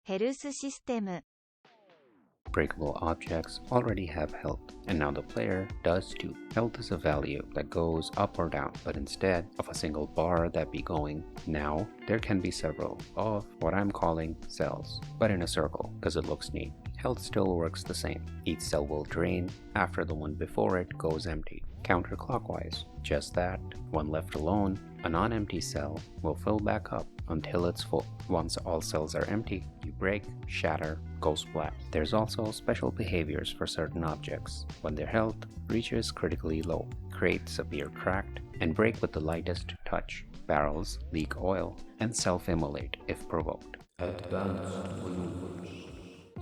ヘルスシステム Breakable objects already have health, and now the player does too. Health is a value that goes up or down, but instead of a single bar that be going, now there can be several of what I'm calling cells, but in a circle because it looks neat. Health still works the same. Each cell will drain after the one before it goes empty, counterclockwise. Just that, when left alone, a non-empty cell will fill back up until it's full. Once all cells are empty, you break, shatter, go splat. There's also special behaviors for certain objects. When their health reaches critically low, crates appear cracked and break with the lightest touch. Barrels leak oil and self-immolate if provoked. Advanced maneuvers.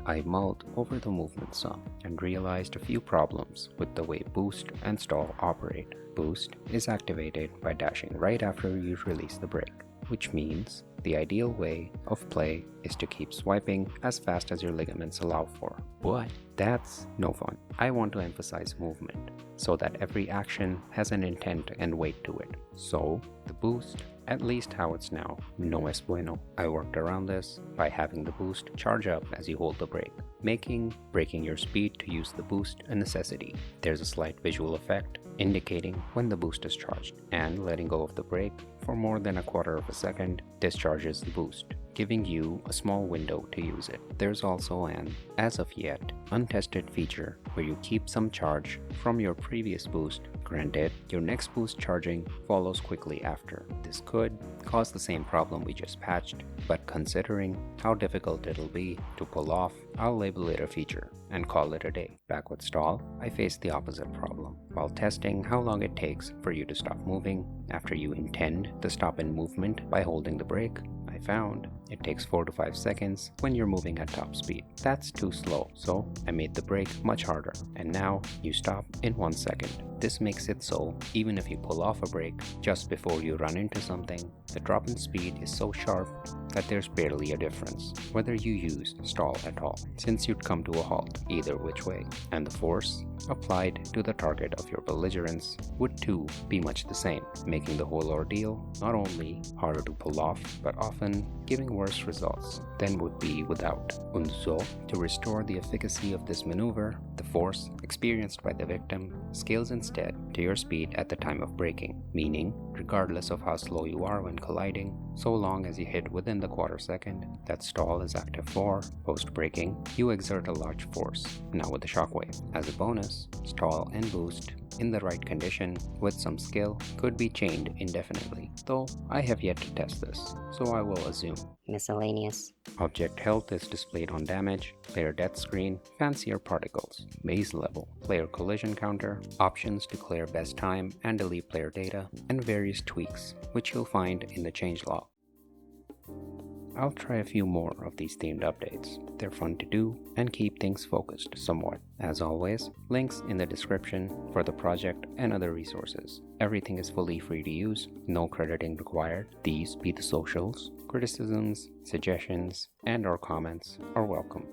I mulled over the movement some and realized a few problems with the way boost and stall operate. Boost is activated by dashing right after you release the brake, which means the ideal way of play is to keep swiping as fast as your ligaments allow for. But that's no fun. I want to emphasize movement so that every action has an intent and weight to it. So the boost, at least how it's now, no es bueno. I worked around this by having the boost charge up as you hold the brake, making braking your speed to use the boost a necessity. There's a slight visual effect indicating when the boost is charged, and letting go of the brake for more than a quarter of a second discharges the boost, giving you a small window to use it. There's also an, as of yet, untested feature where you keep some charge from your previous boost. Granted, your next boost charging follows quickly after. This could cause the same problem we just patched, but considering how difficult it'll be to pull off, I'll label it a feature and call it a day. Back with stall, I faced the opposite problem. While testing how long it takes for you to stop moving after you intend to stop in movement by holding the brake, I found it takes 4 to 5 seconds when you're moving at top speed. That's too slow, so I made the brake much harder, and now you stop in 1 second. This makes it so even if you pull off a brake just before you run into something, the drop in speed is so sharp that there's barely a difference whether you use stall at all, since you'd come to a halt either which way, and the force applied to the target of your belligerence would too be much the same, making the whole ordeal not only harder to pull off, but often giving worse results than would be without. And so, to restore the efficacy of this maneuver, the force experienced by the victim scales instead to your speed at the time of braking, meaning regardless of how slow you are when colliding, so long as you hit within the quarter second that stall is active for, post-braking, you exert a large force, now with the shockwave. As a bonus, stall and boost, in the right condition, with some skill, could be chained indefinitely, though I have yet to test this, so I will assume. Miscellaneous. Object health is displayed on damage, player death screen, fancier particles, maze level, player collision counter, options to clear best time and delete player data, and various tweaks, which you'll find in the changelog. I'll try a few more of these themed updates. They're fun to do and keep things focused somewhat. As always, links in the description for the project and other resources. Everything is fully free to use, no crediting required. These be the socials. Criticisms, suggestions, and/or comments are welcome.